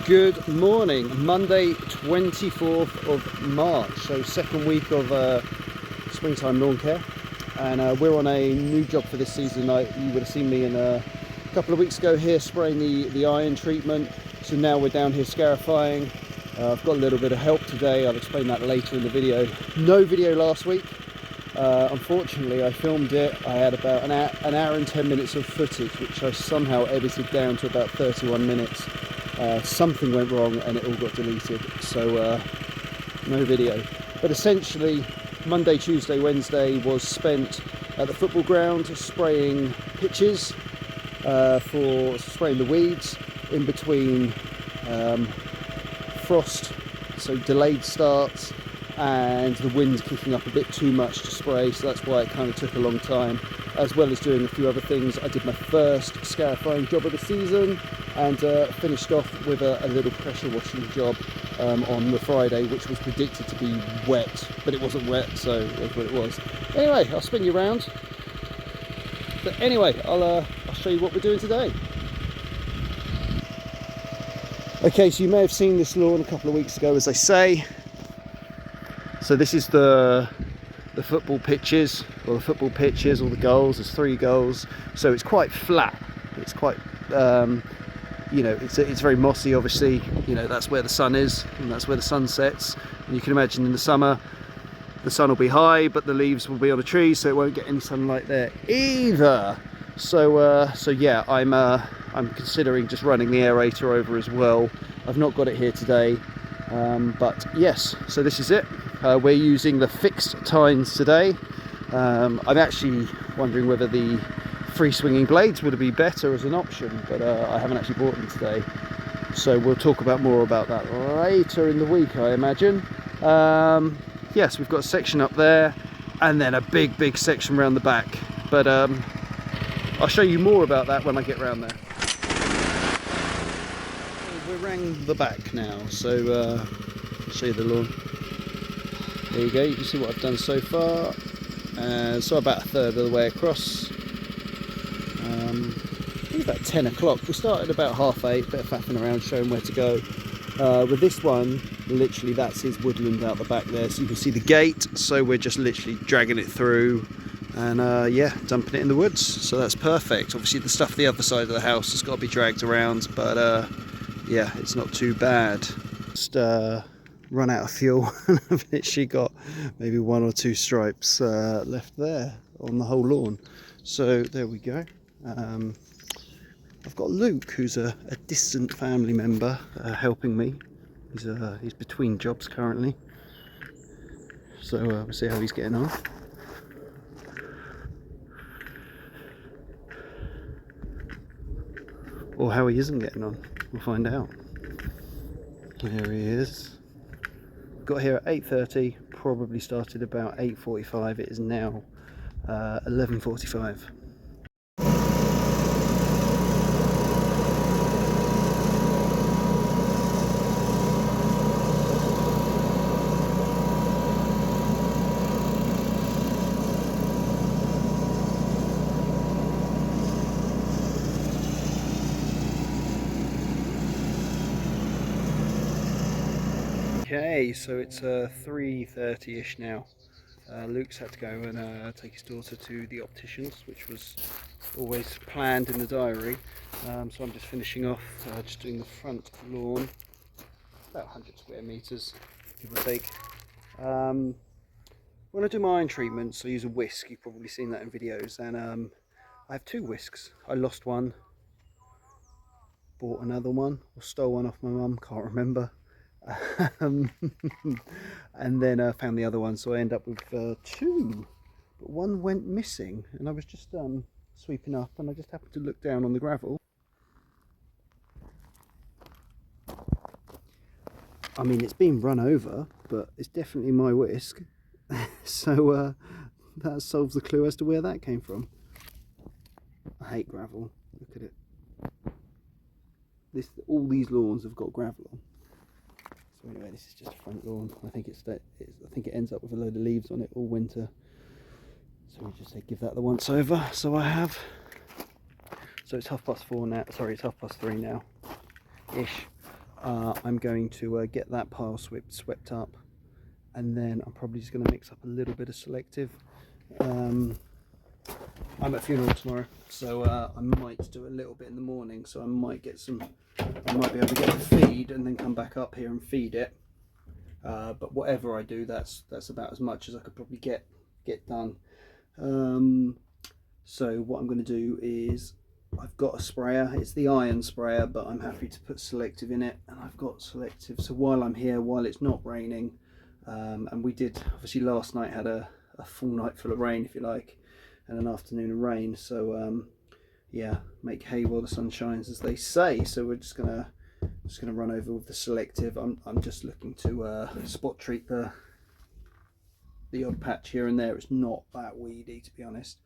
Good morning, Monday 24th of March, so second week of springtime lawn care, and we're on a new job for this season. You would have seen me in a couple of weeks ago here spraying the iron treatment, so now we're down here scarifying. I've got a little bit of help today. I'll explain that later in the video. No video last week. Unfortunately, I filmed it. I had about an hour and 10 minutes of footage, which I somehow edited down to about 31 minutes. Something went wrong and it all got deleted, so no video. But essentially, Monday, Tuesday, Wednesday was spent at the football ground spraying pitches, for spraying the weeds in between frost, so delayed starts, and the wind kicking up a bit too much to spray, so that's why it kind of took a long time, as well as doing a few other things. I did my first scarifying job of the season and finished off with a little pressure washing job on the Friday, which was predicted to be wet, but it wasn't wet, so it was what it was. Anyway, I'll spin you around. But anyway, I'll show you what we're doing today. Okay, so you may have seen this lawn a couple of weeks ago, as I say. So this is the football pitches, or the football pitches, or the goals. There's 3 goals, so it's quite flat. It's quite, you know, it's very mossy. Obviously, you know, that's where the sun is, and that's where the sun sets. And you can imagine in the summer, the sun will be high, but the leaves will be on a tree, so it won't get any sunlight there either. So, so yeah, I'm considering just running the aerator over as well. I've not got it here today, but yes. So this is it. We're using the fixed tines today. I'm actually wondering whether the free swinging blades would be better as an option, but I haven't actually bought them today, so we'll talk more about that later in the week, I imagine. Yes, we've got a section up there and then a big section around the back, but I'll show you more about that when I get around there. We're around the back now, so I'll show you the lawn. There you go, you can see what I've done so far. So about a third of the way across. I think about 10 o'clock. We started about 8:30, bit of faffing around, showing where to go. With this one, literally that's his woodland out the back there. So you can see the gate, so we're just literally dragging it through and yeah, dumping it in the woods. So that's perfect. Obviously the stuff the other side of the house has got to be dragged around, but yeah, it's not too bad. Just run out of fuel and I've literally got maybe 1 or 2 stripes left there on the whole lawn. So there we go. I've got Luke, who's a distant family member, helping me. He's between jobs currently, so we'll see how he's getting on. Or how he isn't getting on. We'll find out. There he is. Got here at 8:30, probably started about 8:45. It is now 11:45. Okay, so it's 3:30ish now. Luke's had to go and take his daughter to the opticians, which was always planned in the diary. So I'm just finishing off, just doing the front lawn, about 100 square meters, give or take. When I do my iron treatments, I use a whisk. You've probably seen that in videos, and I have 2 whisks. I lost one, bought another one, or stole one off my mum, can't remember. And then I found the other one, so I end up with 2, but one went missing, and I was just sweeping up and I just happened to look down on the gravel. I mean, it's been run over, but it's definitely my whisk. So that solves the clue as to where that came from. I hate gravel. Look at it. All these lawns have got gravel on. So anyway, this is just a front lawn. I think it ends up with a load of leaves on it all winter. So we just say give that the once over. So I have. So it's 4:30 now. Sorry, it's 3:30 now, ish. I'm going to get that pile swept up, and then I'm probably just going to mix up a little bit of selective. I'm at a funeral tomorrow, so I might do a little bit in the morning, so I might be able to get the feed and then come back up here and feed it. But whatever I do, that's about as much as I could probably get done. So what I'm going to do is, I've got a sprayer, it's the iron sprayer, but I'm happy to put selective in it, and I've got selective, so while I'm here, while it's not raining, and we did, obviously last night had a full night full of rain, if you like, and an afternoon of rain, so yeah, make hay while the sun shines, as they say. So we're just gonna run over with the selective. I'm just looking to spot treat the odd patch here and there. It's not that weedy, to be honest.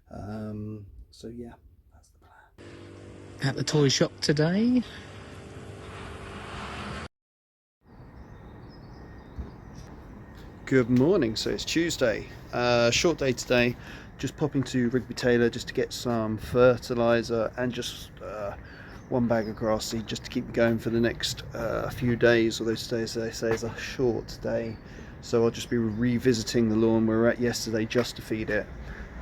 So yeah, that's the plan. At the toy shop today. Good morning. So it's Tuesday. Short day today. Just popping to Rigby Taylor just to get some fertiliser and just one bag of grass seed just to keep me going for the next few days. Although today's, they say, is a short day, so I'll just be revisiting the lawn we were at yesterday just to feed it,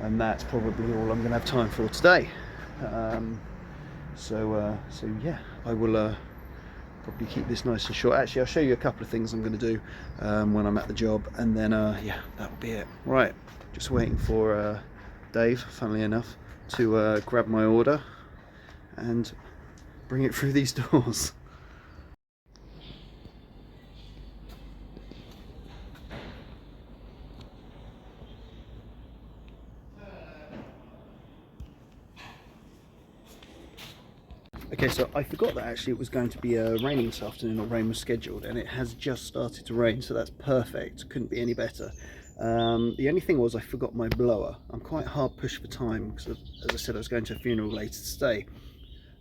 and that's probably all I'm going to have time for today. So yeah, I will probably keep this nice and short. Actually, I'll show you a couple of things I'm going to do when I'm at the job, and then yeah, that will be it. Right, just waiting for Dave, funnily enough, to grab my order and bring it through these doors. Okay, so I forgot that actually it was going to be raining this afternoon, or rain was scheduled, and it has just started to rain, so that's perfect. Couldn't be any better. The only thing was I forgot my blower. I'm quite hard pushed for time because, as I said, I was going to a funeral later today,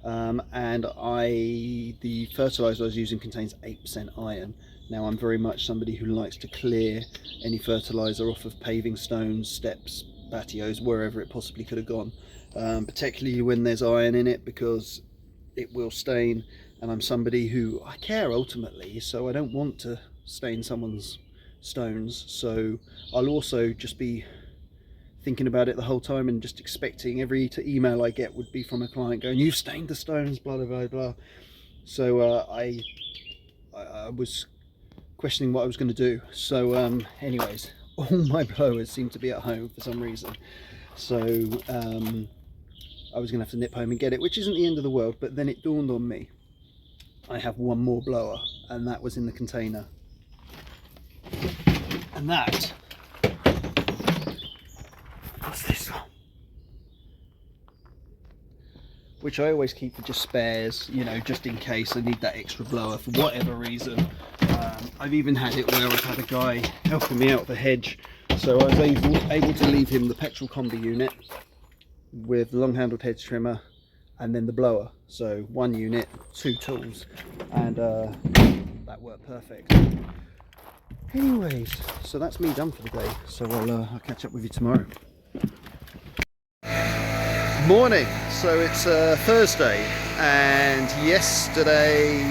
and the fertiliser I was using contains 8% iron. Now, I'm very much somebody who likes to clear any fertiliser off of paving stones, steps, patios, wherever it possibly could have gone, particularly when there's iron in it, because it will stain, and I'm somebody who, I care ultimately, so I don't want to stain someone's stones. So I'll also just be thinking about it the whole time and just expecting every email I get would be from a client going, "You've stained the stones, blah blah blah blah." So I was questioning what I was going to do. So anyways, all my blowers seem to be at home for some reason, so I was going to have to nip home and get it, which isn't the end of the world. But then it dawned on me, I have one more blower, and that was in the container, and that was this one, which I always keep for just spares, you know, just in case I need that extra blower for whatever reason. I've even had it where I've had a guy helping me out with the hedge, so I was able to leave him the petrol combi unit with the long-handled hedge trimmer and then the blower. So one unit, two tools, and that worked perfect. Anyways, so that's me done for the day. So I'll catch up with you tomorrow. Morning. So it's Thursday, and yesterday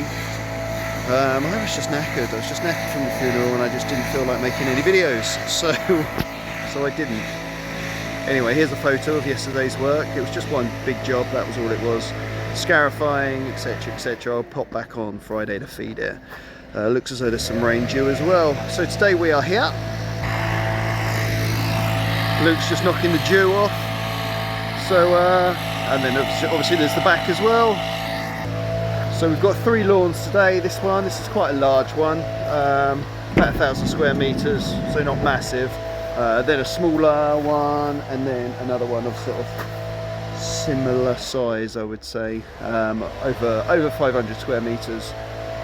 I was just knackered. I was just knackered from the funeral, and I just didn't feel like making any videos, so I didn't. Anyway, here's a photo of yesterday's work. It was just one big job, that was all it was. Scarifying, etc, etc. I'll pop back on Friday to feed it. Looks as though there's some rain due as well. So today we are here. Luke's just knocking the dew off. So, and then obviously there's the back as well. So we've got 3 lawns today. This is quite a large one, about 1,000 square meters, so not massive. Then a smaller one, and then another one of sort of similar size, I would say, over 500 square meters.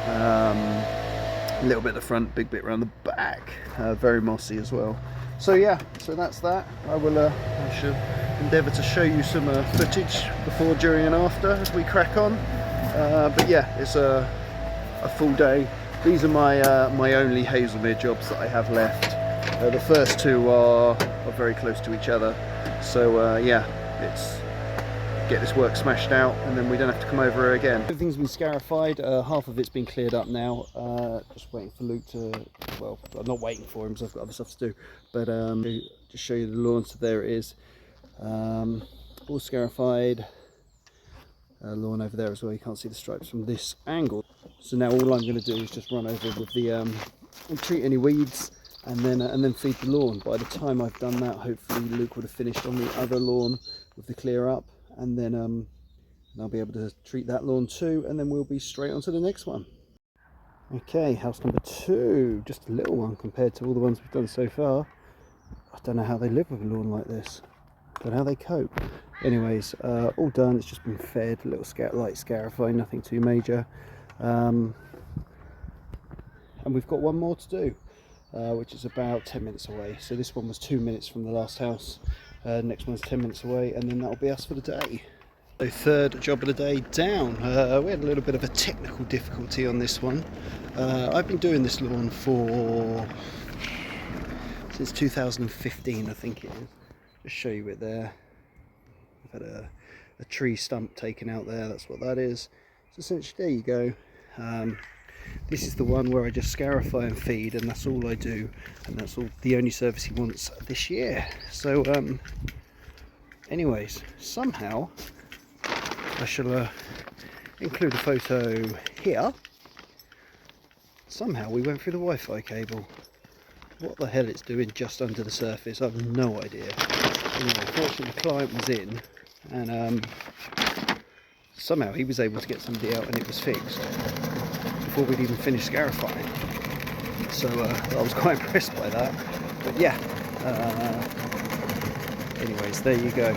A little bit at the front, big bit around the back, very mossy as well. So yeah, so that's that. I should endeavour to show you some footage before, during and after as we crack on. But yeah, it's a full day. These are my only Hazelmere jobs that I have left. The first 2 are very close to each other, so yeah, get this work smashed out, and then we don't have to come over here again. Everything's been scarified. Half of it's been cleared up now. Just waiting for Luke to, well, I'm not waiting for him because I've got other stuff to do, but just show you the lawn. So there it is, all scarified. Lawn over there as well. You can't see the stripes from this angle. So now all I'm going to do is just run over with the and treat any weeds, and then feed the lawn. By the time I've done that, hopefully Luke would have finished on the other lawn with the clear up, and then I'll be able to treat that lawn too, and then we'll be straight on to the next one. Okay, house number 2, just a little one compared to all the ones we've done so far. I don't know how they live with a lawn like this. Don't know how they cope. Anyways, all done. It's just been fed, a little light scarifying, nothing too major. And we've got one more to do, which is about 10 minutes away. So this one was 2 minutes from the last house. Next one's 10 minutes away, and then that'll be us for the day. So third job of the day down. We had a little bit of a technical difficulty on this one. I've been doing this lawn since 2015, I think it is. Just show you it there. I've had a tree stump taken out there, that's what that is. So essentially, there you go. This is the one where I just scarify and feed, and that's all I do, and that's all the only service he wants this year. So anyways, somehow I shall include a photo here. Somehow we went through the Wi-Fi cable. What the hell it's doing just under the surface, I have no idea. Anyway, fortunately the client was in, and somehow he was able to get somebody out and it was fixed before we'd even finished scarifying. So I was quite impressed by that. But yeah, anyways, there you go.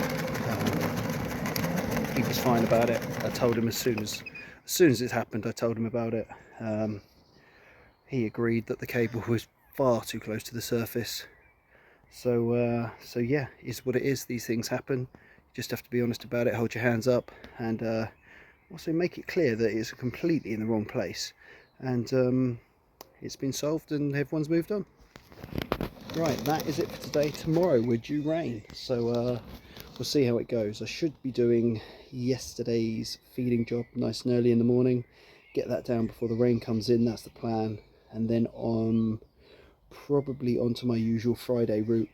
He was fine about it. I told him as soon as it happened, I told him about it. He agreed that the cable was far too close to the surface. So yeah, it's what it is. These things happen. You just have to be honest about it, hold your hands up, and also make it clear that it's completely in the wrong place, and it's been solved and everyone's moved on. Right, that is it for today. Tomorrow we're due rain, so we'll see how it goes. I should be doing yesterday's feeding job nice and early in the morning, get that down before the rain comes in. That's the plan, and then probably onto my usual Friday route,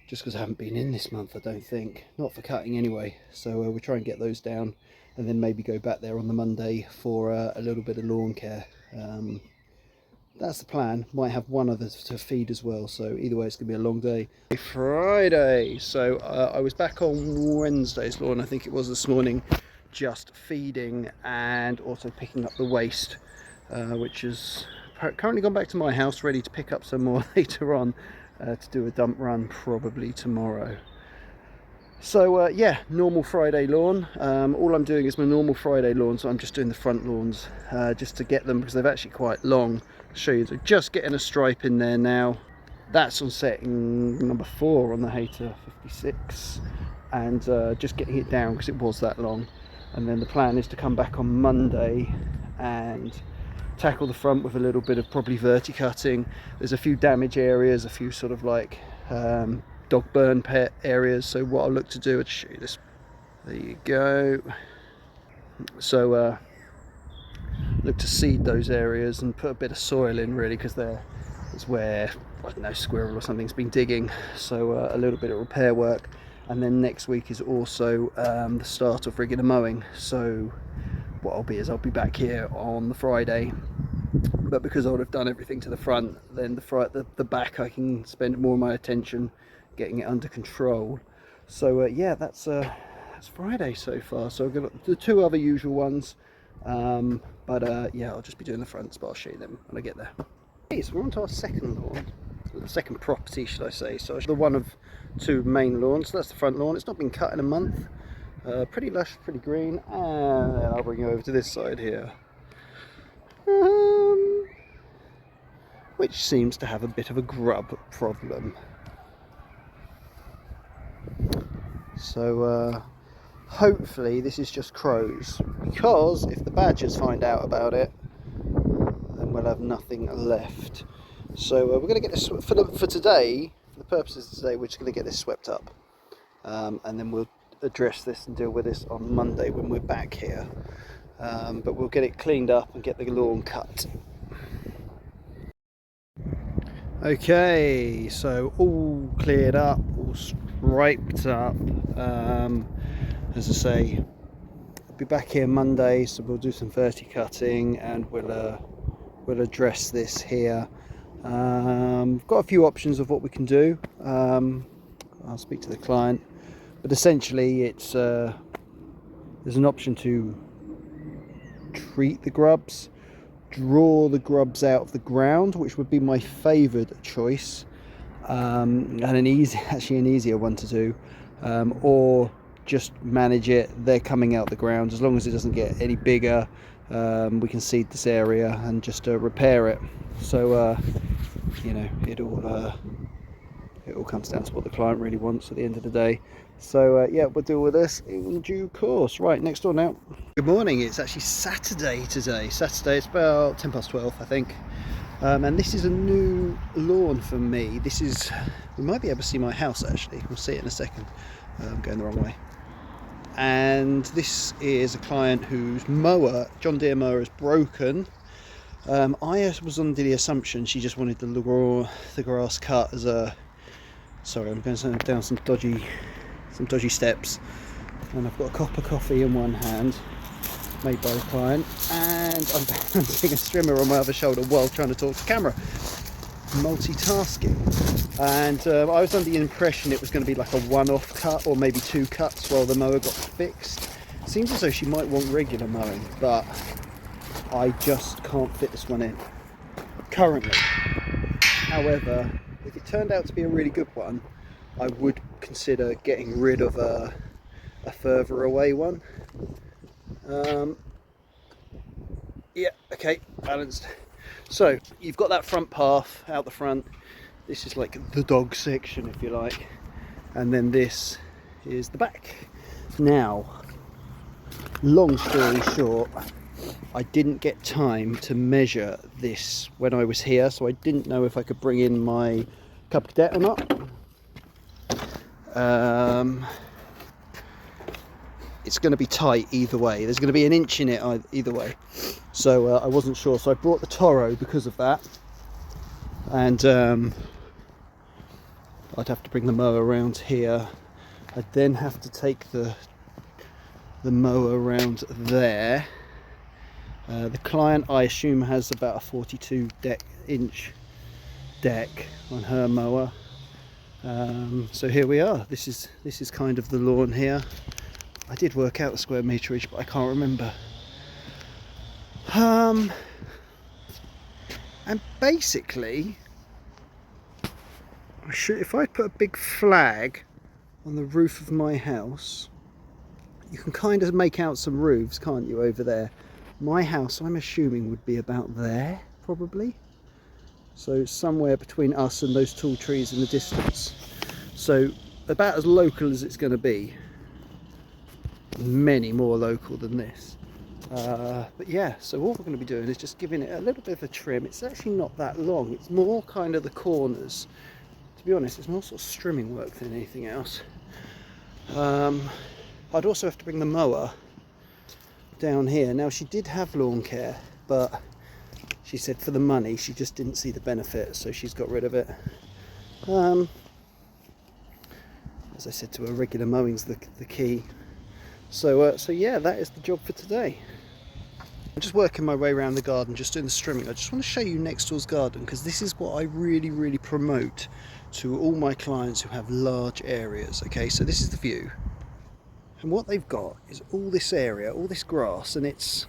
just because I haven't been in this month, I don't think, not for cutting anyway. So we'll try and get those down, and then maybe go back there on the Monday for a little bit of lawn care. That's the plan. Might have one other to feed as well, so either way it's gonna be a long day. Friday, so I was back on Wednesday's lawn, I think it was this morning, just feeding and also picking up the waste, which is currently gone back to my house, ready to pick up some more later on, to do a dump run probably tomorrow. So yeah, normal Friday lawn. All I'm doing is my normal Friday lawn, so I'm just doing the front lawns, just to get them, because they're actually quite long. I'll show you, so just getting a stripe in there now. That's on setting number 4 on the Hater 56, and just getting it down because it was that long. And then the plan is to come back on Monday and tackle the front with a little bit of probably verticutting. There's a few damage areas, a few sort of like dog burn pet areas, so what I'll look to do, I'll show you this, there you go. So look to seed those areas and put a bit of soil in, really, because there is where, I don't know, squirrel or something's been digging. So a little bit of repair work, and then next week is also the start of rigging and mowing. So what I'll be back here on the Friday, but because I would have done everything to the front, then the back I can spend more of my attention getting it under control. So yeah, that's Friday so far. So I've got the 2 other usual ones, but yeah, I'll just be doing the fronts, but I'll show you them when I get there. Okay, so we're on to our second lawn, the second property should I say. So the one of 2 main lawns. So that's the front lawn. It's not been cut in a month. Pretty lush, pretty green, and then I'll bring you over to this side here, which seems to have a bit of a grub problem. So hopefully this is just crows, because if the badgers find out about it, then we'll have nothing left. So we're going to get this for today, for the purposes of today, we're just going to get this swept up, and then we'll address this and deal with this on Monday when we're back here, but we'll get it cleaned up and get the lawn cut. Okay, so all cleared up, all striped up. As I say, I'll be back here Monday, so we'll do some verticutting and we'll address this here. We've got a few options of what we can do. I'll speak to the client, but essentially it's there's an option to treat the grubs, draw the grubs out of the ground, which would be my favoured choice, and an easier one to do, or just manage it. They're coming out the ground. As long as it doesn't get any bigger, we can seed this area and just repair it. So you know, it all comes down to what the client really wants at the end of the day. So yeah, we'll deal with this in due course. Right, next door now. Good morning. It's actually Saturday today. Saturday, it's about 12:10, I think. And this is a new lawn for me. This is, we might be able to see my house actually. We'll see it in a second. I'm going the wrong way. And this is a client whose mower, John Deere mower, is broken. I was under the assumption she just wanted the grass cut as a... Sorry, I'm going down some dodgy steps, and I've got a cup of coffee in one hand, made by the client, and I'm balancing a strimmer on my other shoulder while trying to talk to camera. Multitasking. And I was under the impression it was going to be like a one-off cut, or maybe two cuts while the mower got fixed. Seems as though she might want regular mowing, but I just can't fit this one in currently. However, if it turned out to be a really good one, I would consider getting rid of a further away one. Yeah, okay, balanced. So you've got that front path out the front. This is like the dog section, if you like, and then this is the back. Now, long story short, I didn't get time to measure this when I was here, so I didn't know if I could bring in my cup cadet or not. It's going to be tight either way. There's going to be an inch in it either way, so I wasn't sure. So I brought the Toro because of that, and I'd have to bring the mower around here. I'd then have to take the mower around there. The client, I assume, has about a 42-inch deck on her mower. So here we are. This is kind of the lawn here. I did work out the square meterage, but I can't remember. And basically, if I put a big flag on the roof of my house, you can kind of make out some roofs, can't you, over there? My house, I'm assuming, would be about there, probably. So somewhere between us and those tall trees in the distance. So about as local as it's going to be. Many more local than this. But yeah, so what we're going to be doing is just giving it a little bit of a trim. It's actually not that long. It's more kind of the corners. To be honest, it's more sort of strimming work than anything else. I'd also have to bring the mower down here. Now, she did have lawn care, but she said for the money she just didn't see the benefit, so she's got rid of it. As I said to her, regular mowing's the key. So yeah, that is the job for today. I'm just working my way around the garden, just doing the strimming. I just want to show you next door's garden, because this is what I really promote to all my clients who have large areas. Okay, so this is the view, and what they've got is all this area, all this grass, and it's,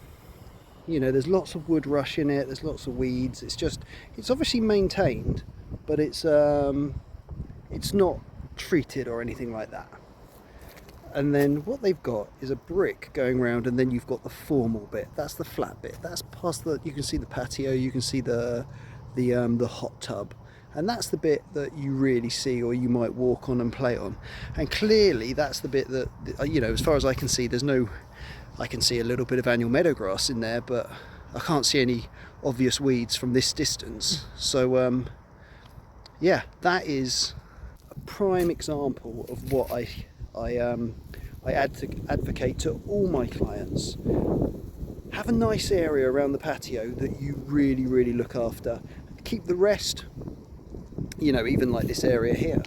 you know, there's lots of wood rush in it, there's lots of weeds. It's obviously maintained, but it's not treated or anything like that. And then what they've got is a brick going around, and then you've got the formal bit. That's the flat bit. That's past the, you can see the patio, you can see the hot tub, and that's the bit that you really see, or you might walk on and play on. And clearly that's the bit that, you know, as far as I can see, I can see a little bit of annual meadow grass in there, but I can't see any obvious weeds from this distance. So yeah, that is a prime example of what I advocate to all my clients, have a nice area around the patio that you really, really look after. Keep the rest, you know, even like this area here,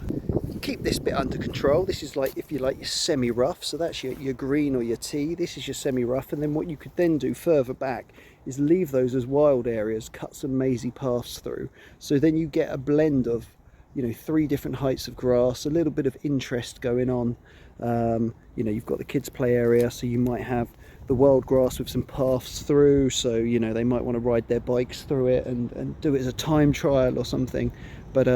keep this bit under control. This is like, if you like, your semi-rough, so that's your green or your tea. This is your semi-rough, and then what you could then do further back is leave those as wild areas, cut some mazy paths through, so then you get a blend of, you know, 3 different heights of grass, a little bit of interest going on. You know, you've got the kids play area, so you might have the wild grass with some paths through, so you know they might want to ride their bikes through it and do it as a time trial or something. But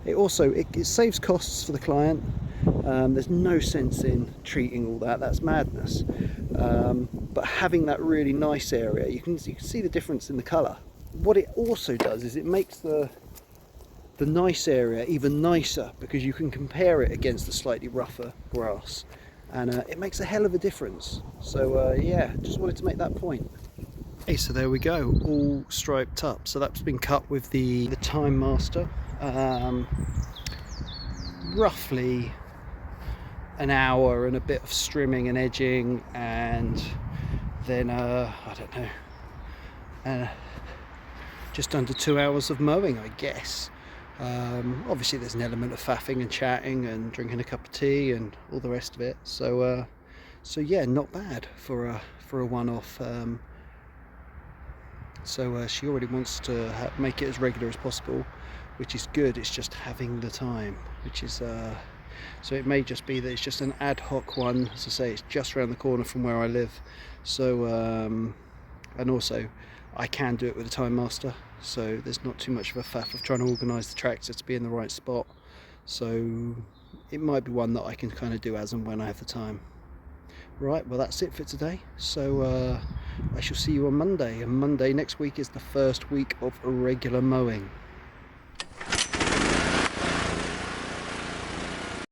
it also it saves costs for the client. There's no sense in treating all that, that's madness. But having that really nice area, you can see the difference in the colour. What it also does is it makes the nice area even nicer, because you can compare it against the slightly rougher grass, and it makes a hell of a difference. So yeah, just wanted to make that point. Okay, so there we go, all striped up. So that's been cut with the Time Master. Roughly an hour and a bit of strimming and edging, and then I don't know, just under 2 hours of mowing, I guess. Obviously there's an element of faffing and chatting and drinking a cup of tea and all the rest of it, so so yeah, not bad for a one-off. So she already wants to make it as regular as possible, which is good. It's just having the time, which is so it may just be that it's just an ad hoc one. As I say, it's just around the corner from where I live, so and also I can do it with a Time Master, so there's not too much of a faff of trying to organise the tractor to be in the right spot. So it might be one that I can kind of do as and when I have the time. Right, well that's it for today. So I shall see you on Monday, and Monday next week is the first week of regular mowing.